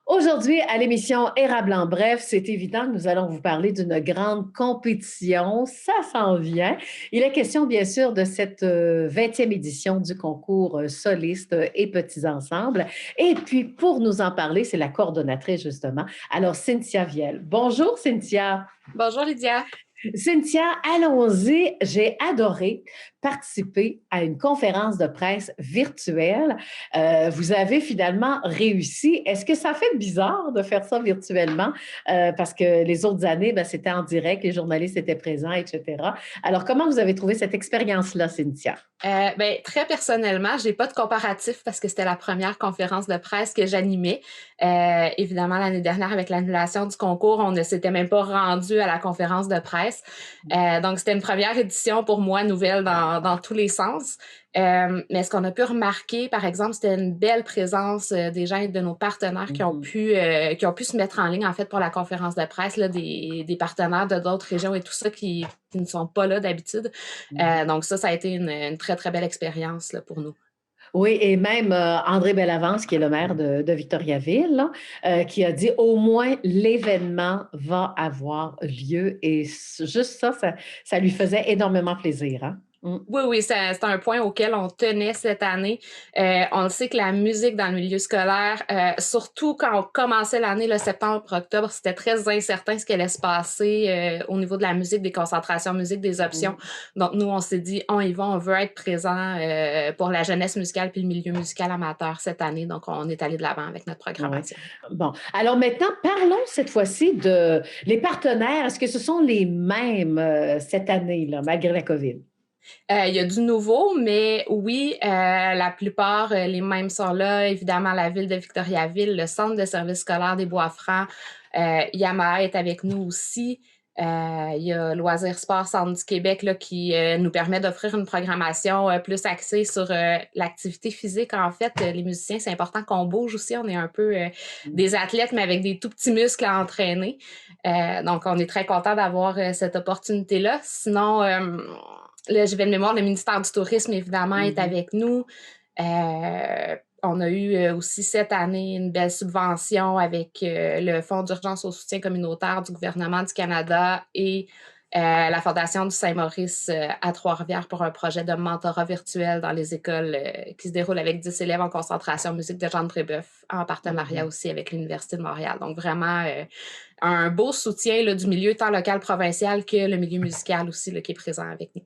Aujourd'hui, à l'émission Érable en bref, c'est évident que nous allons vous parler d'une grande compétition. Ça s'en vient. Il est question, bien sûr, de cette 20e édition du concours soliste et petits ensembles. Et puis, pour nous en parler, c'est la coordonnatrice, justement. Alors, Cynthia Viel. Bonjour, Cynthia. Bonjour Lydia. Cynthia, allons-y. J'ai adoré participer à une conférence de presse virtuelle. Vous avez finalement réussi. Est-ce que ça fait bizarre de faire ça virtuellement? Parce que les autres années, ben, c'était en direct, les journalistes étaient présents, etc. Alors, comment vous avez trouvé cette expérience-là, Cynthia? Très personnellement, j'ai pas de comparatif parce que c'était la première conférence de presse que j'animais. Évidemment, l'année dernière, avec l'annulation du concours, on ne s'était même pas rendu à la conférence de presse. Donc, c'était une première édition pour moi, nouvelle dans tous les sens. Mais ce qu'on a pu remarquer, par exemple, c'était une belle présence des gens et de nos partenaires Mhm. qui ont pu se mettre en ligne, en fait, pour la conférence de presse, là, des partenaires de d'autres régions et tout ça qui ne sont pas là d'habitude. Mhm. Donc ça a été une très, très belle expérience là, pour nous. Oui, et même André Bellavance, qui est le maire de Victoriaville, là, qui a dit au moins l'événement va avoir lieu. Et juste ça lui faisait énormément plaisir. Hein? Mm. Oui, oui, c'est un point auquel on tenait cette année. On le sait que la musique dans le milieu scolaire, surtout quand on commençait l'année, le septembre, octobre, c'était très incertain ce qui allait se passer au niveau de la musique, des concentrations musique, des options. Mm. Donc nous, on s'est dit, on y va, on veut être présent pour la jeunesse musicale puis le milieu musical amateur cette année. Donc on est allé de l'avant avec notre Oui. programmation. Bon. Alors maintenant, parlons cette fois-ci de les partenaires. Est-ce que ce sont les mêmes cette année, là, malgré la COVID? Il y a du nouveau, mais oui, la plupart, les mêmes sont là. Évidemment, la ville de Victoriaville, le centre de services scolaires des Bois-Francs, Yamaha est avec nous aussi. Il y a Loisirs Sport Centre du Québec là, qui nous permet d'offrir une programmation plus axée sur l'activité physique. En fait, les musiciens, c'est important qu'on bouge aussi. On est un peu des athlètes, mais avec des tout petits muscles à entraîner. Donc, on est très content d'avoir cette opportunité-là. Sinon, là, je vais de mémoire, le ministère du Tourisme, évidemment, est Mhm. avec nous. On a eu aussi cette année une belle subvention avec le Fonds d'urgence au soutien communautaire du gouvernement du Canada et la Fondation du Saint-Maurice à Trois-Rivières pour un projet de mentorat virtuel dans les écoles qui se déroule avec 10 élèves en concentration musique de Jean de Brébeuf, en partenariat Mhm. aussi avec l'Université de Montréal. Donc, vraiment, un beau soutien là, du milieu tant local provincial que le milieu musical aussi là, qui est présent avec nous.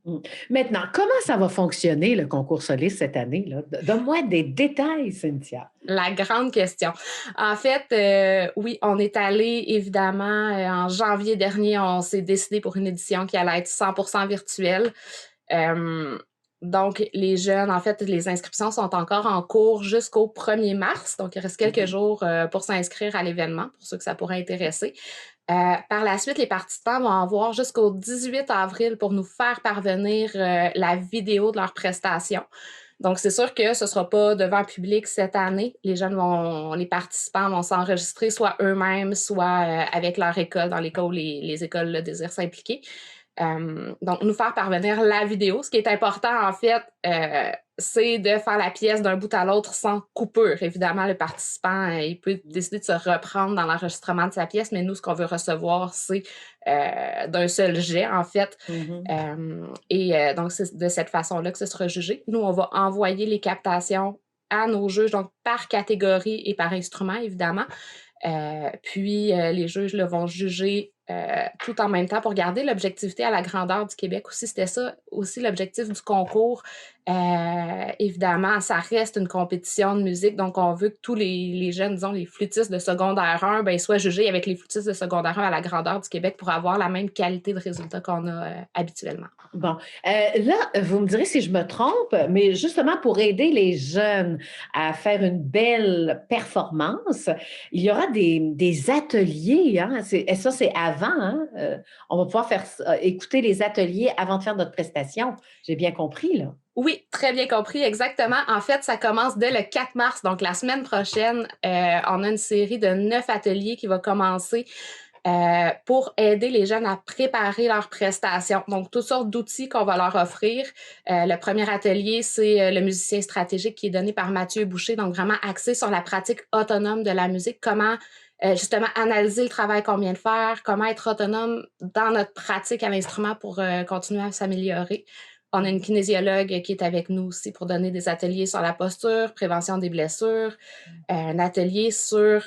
Mm. Maintenant, comment ça va fonctionner le concours soliste cette année, là? Donne-moi des détails, Cynthia. La grande question. En fait, oui, on est allé évidemment en janvier dernier, on s'est décidé pour une édition qui allait être 100% virtuelle. Euh, donc, les jeunes, en fait, les inscriptions sont encore en cours jusqu'au 1er mars. Donc, il reste quelques Mhm. jours pour s'inscrire à l'événement, pour ceux que ça pourrait intéresser. Par la suite, les participants vont avoir jusqu'au 18 avril pour nous faire parvenir la vidéo de leur prestation. Donc, c'est sûr que ce ne sera pas devant public cette année. Les participants vont s'enregistrer soit eux-mêmes, soit avec leur école, dans les cas où les écoles là, désirent s'impliquer. Donc, nous faire parvenir la vidéo. Ce qui est important, en fait, c'est de faire la pièce d'un bout à l'autre sans coupure. Évidemment, le participant, il peut décider de se reprendre dans l'enregistrement de sa pièce, mais nous, ce qu'on veut recevoir, c'est d'un seul jet, en fait. Mhm. Donc, c'est de cette façon-là que ce sera jugé. Nous, on va envoyer les captations à nos juges, donc par catégorie et par instrument, évidemment. Puis, les juges là, vont juger tout en même temps pour garder l'objectivité à la grandeur du Québec aussi. C'était ça aussi l'objectif du concours. Évidemment, ça reste une compétition de musique, donc on veut que tous les jeunes, disons les flûtistes de secondaire 1, ben, soient jugés avec les flûtistes de secondaire 1 à la grandeur du Québec pour avoir la même qualité de résultat qu'on a habituellement. Bon, là, vous me direz si je me trompe, mais justement pour aider les jeunes à faire une belle performance, il y aura des ateliers, hein? Et ça, c'est avant, hein? On va pouvoir écouter les ateliers avant de faire notre prestation. J'ai bien compris, là. Oui, très bien compris, exactement. En fait, ça commence dès le 4 mars, donc la semaine prochaine. On a une série de 9 ateliers qui va commencer pour aider les jeunes à préparer leurs prestations. Donc, toutes sortes d'outils qu'on va leur offrir. Le premier atelier, c'est le musicien stratégique qui est donné par Mathieu Boucher, donc vraiment axé sur la pratique autonome de la musique, comment justement analyser le travail qu'on vient de faire, comment être autonome dans notre pratique à l'instrument pour continuer à s'améliorer. On a une kinésiologue qui est avec nous aussi pour donner des ateliers sur la posture, prévention des blessures, un atelier sur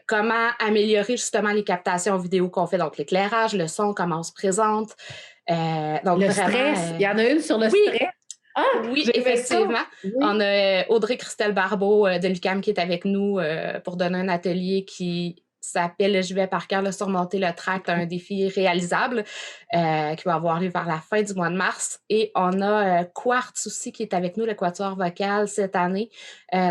comment améliorer justement les captations vidéo qu'on fait, donc l'éclairage, le son, comment on se présente. Donc Le vraiment, stress, il y en a une sur le oui, stress. Ah, oui, j'aimais ça. effectivement. Oui. On a Audrey Christelle Barbeau de l'UQAM qui est avec nous pour donner un atelier qui s'appelle Je vais par cœur le surmonter le tract, un défi réalisable qui va avoir lieu vers la fin du mois de mars. Et on a Quartz aussi qui est avec nous, le quatuor vocal cette année.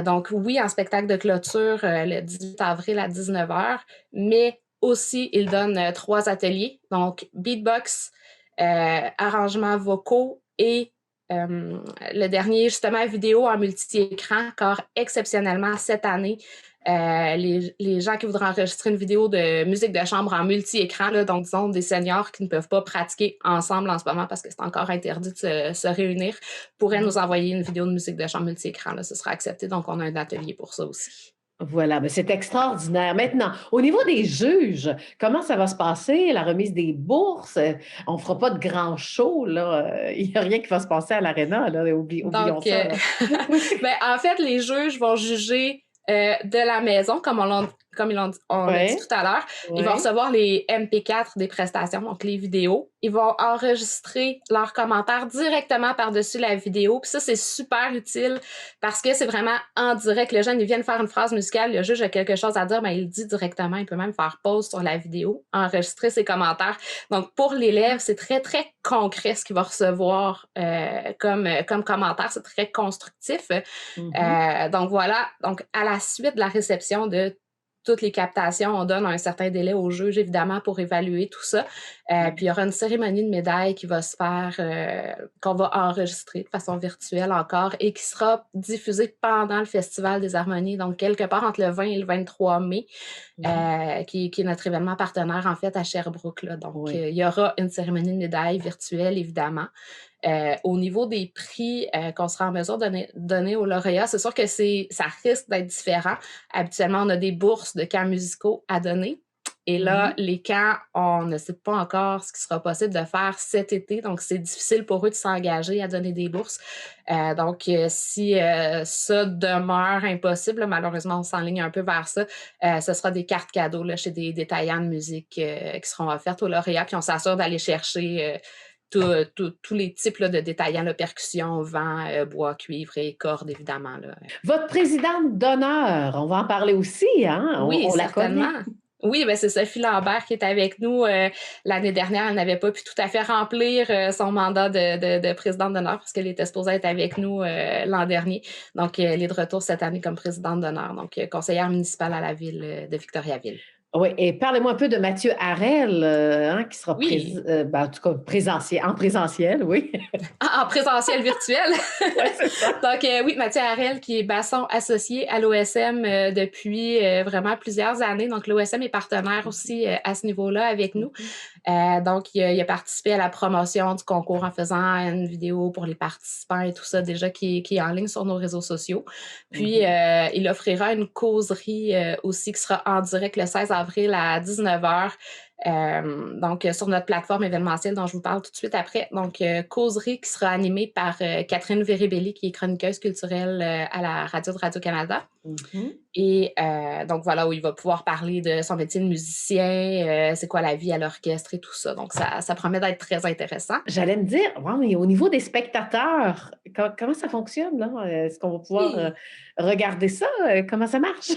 Donc oui, en spectacle de clôture le 18 avril à 19h, mais aussi il donne 3 ateliers, donc beatbox, arrangements vocaux et le dernier, justement, vidéo en multi-écran, car exceptionnellement, cette année, les gens qui voudraient enregistrer une vidéo de musique de chambre en multi-écran, là, donc disons des seniors qui ne peuvent pas pratiquer ensemble en ce moment parce que c'est encore interdit de se réunir, pourraient nous envoyer une vidéo de musique de chambre multi-écran. Là, ce sera accepté, donc on a un atelier pour ça aussi. Voilà, ben c'est extraordinaire. Maintenant, au niveau des juges, comment ça va se passer? La remise des bourses? On ne fera pas de grand show, là. Il n'y a rien qui va se passer à l'aréna, là. Oublions Donc, ça, là. ben, en fait, les juges vont juger de la maison, comme on l'a dit Oui, tout à l'heure. Ils vont oui. recevoir les MP4 des prestations, donc les vidéos. Ils vont enregistrer leurs commentaires directement par-dessus la vidéo. Puis ça, c'est super utile parce que c'est vraiment en direct. Le jeune, il vient de faire une phrase musicale, le juge a quelque chose à dire, ben, il le dit directement. Il peut même faire pause sur la vidéo, enregistrer ses commentaires. Donc, pour l'élève, c'est très, très concret ce qu'il va recevoir comme commentaire. C'est très constructif. Mhm. Donc, voilà. Donc, à la suite de la réception de toutes les captations, on donne un certain délai au juge, évidemment, pour évaluer tout ça. Puis, il y aura une cérémonie de médailles qui va se faire, qu'on va enregistrer de façon virtuelle encore et qui sera diffusée pendant le Festival des Harmonies, donc quelque part entre le 20 et le 23 mai, Mhm. qui est notre événement partenaire, en fait, à Sherbrooke. Là. Donc, Oui. il y aura une cérémonie de médailles virtuelle, évidemment. Au niveau des prix qu'on sera en mesure de donner aux lauréats, c'est sûr que ça risque d'être différent. Habituellement, on a des bourses de camps musicaux à donner. Et là, Mhm. les camps, on ne sait pas encore ce qui sera possible de faire cet été. Donc, c'est difficile pour eux de s'engager à donner des bourses. Donc, si ça demeure impossible, là, malheureusement, on s'enligne un peu vers ça. Ce sera des cartes cadeaux là, chez des détaillants de musique qui seront offertes aux lauréats. Puis, on s'assure d'aller chercher tous les types là, de détaillants, là, percussion, vent, bois, cuivre et cordes, évidemment. Là. Votre présidente d'honneur, on va en parler aussi, hein? Oui, On la connaît. certainement. Oui, ben c'est Sophie Lambert qui est avec nous. L'année dernière, elle n'avait pas pu tout à fait remplir son mandat de présidente d'honneur parce qu'elle était supposée être avec nous l'an dernier. Donc, elle est de retour cette année comme présidente d'honneur, donc conseillère municipale à la ville de Victoriaville. Oui, et parlez-moi un peu de Mathieu Harel, hein, qui sera Oui, ben, en tout cas en présentiel, oui. en présentiel virtuel. Oui, c'est ça. Donc, oui, Mathieu Harel, qui est basson associé à l'OSM depuis vraiment plusieurs années. Donc, l'OSM est partenaire aussi à ce niveau-là avec nous. Mhm. Donc, il a participé à la promotion du concours en faisant une vidéo pour les participants et tout ça, déjà qui est en ligne sur nos réseaux sociaux. Puis, Mhm. il offrira une causerie aussi qui sera en direct le 16 avril à 19h. Donc, sur notre plateforme événementielle dont je vous parle tout de suite après. Donc, causerie qui sera animée par Catherine Véribelli, qui est chroniqueuse culturelle à la radio de Radio-Canada. Mhm. Et donc, voilà, où il va pouvoir parler de son métier de musicien, c'est quoi la vie à l'orchestre et tout ça. Donc, ça promet d'être très intéressant. J'allais me dire, ouais, mais au niveau des spectateurs, comment ça fonctionne, là? Est-ce qu'on va pouvoir Oui. regarder ça? Comment ça marche?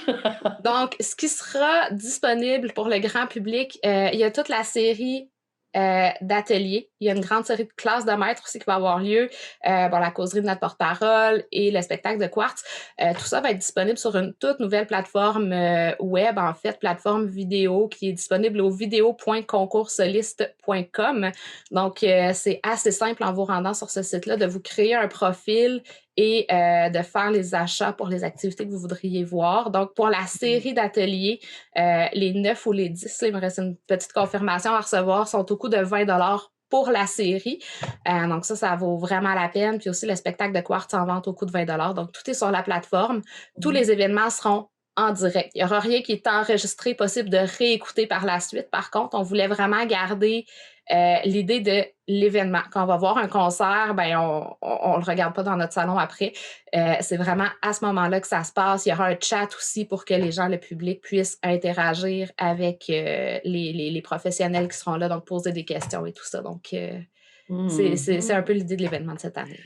Donc, ce qui sera disponible pour le grand public, il y a toute la série d'ateliers. Il y a une grande série de classes de maîtres aussi qui va avoir lieu. La causerie de notre porte-parole et le spectacle de Quartz. Tout ça va être disponible sur une toute nouvelle plateforme web, en fait, plateforme vidéo qui est disponible au vidéo.concoursoliste.com. Donc, c'est assez simple en vous rendant sur ce site-là de vous créer un profil et de faire les achats pour les activités que vous voudriez voir. Donc, pour la série d'ateliers, les 9 ou les 10, là, il me reste une petite confirmation à recevoir, sont au coût de 20 pour la série. Donc ça vaut vraiment la peine. Puis aussi, le spectacle de Quartz en vente au coût de 20 Donc, tout est sur la plateforme. Tous les événements seront en direct. Il n'y aura rien qui est enregistré, possible de réécouter par la suite. Par contre, on voulait vraiment garder l'idée de l'événement. Quand on va voir un concert, ben on le regarde pas dans notre salon après. C'est vraiment à ce moment-là que ça se passe. Il y aura un chat aussi pour que les gens, le public, puissent interagir avec les professionnels qui seront là, donc poser des questions et tout ça. Donc, c'est un peu l'idée de l'événement de cette année.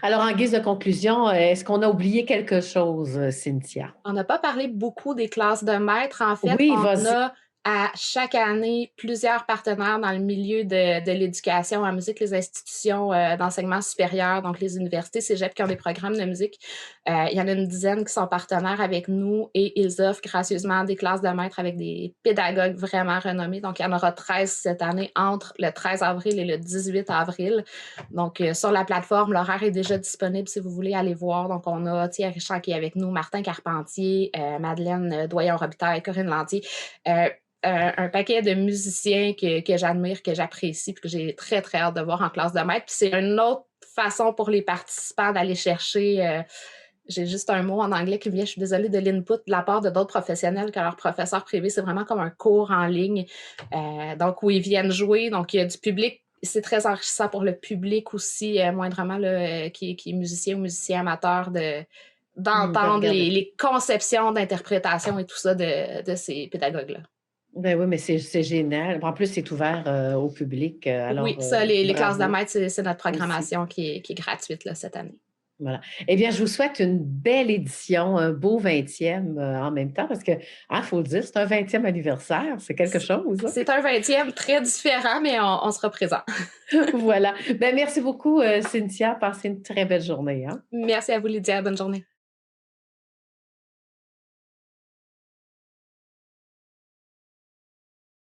Alors, en guise de conclusion, est-ce qu'on a oublié quelque chose, Cynthia? On n'a pas parlé beaucoup des classes de maîtres. En fait, Oui, on vas-y. a à chaque année plusieurs partenaires dans le milieu de l'éducation en musique, les institutions d'enseignement supérieur, donc les universités, cégep qui ont des programmes de musique. Il y en a une dizaine qui sont partenaires avec nous et ils offrent gracieusement des classes de maîtres avec des pédagogues vraiment renommés. Donc, il y en aura 13 cette année entre le 13 avril et le 18 avril. Donc, sur la plateforme, l'horaire est déjà disponible si vous voulez aller voir. Donc, on a Thierry Richard qui est avec nous, Martin Carpentier, Madeleine Doyon-Robitaille, Corinne Lantier. Un paquet de musiciens que j'admire, que j'apprécie, puis que j'ai très, très hâte de voir en classe de maître. Puis c'est une autre façon pour les participants d'aller chercher, j'ai juste un mot en anglais qui me vient, je suis désolée, de l'input de la part de d'autres professionnels que leurs professeurs privés. C'est vraiment comme un cours en ligne, donc où ils viennent jouer. Donc, il y a du public. C'est très enrichissant pour le public aussi, moindrement, là, qui est musicien ou musicien amateur, d'entendre les conceptions d'interprétation et tout ça de ces pédagogues-là. Ben oui, mais c'est génial. En plus, c'est ouvert au public. Oui, Alors, ça, les classes de bravo maître, c'est notre aussi. programmation qui est gratuite là, cette année. Voilà. Eh bien, je vous souhaite une belle édition, un beau 20e en même temps, parce que, faut le dire, c'est un 20e anniversaire, c'est quelque chose, hein? C'est un 20e très différent, mais on sera présent. Voilà. Ben, merci beaucoup, Cynthia. Passez une très belle journée, hein? Merci à vous, Lydia. Bonne journée.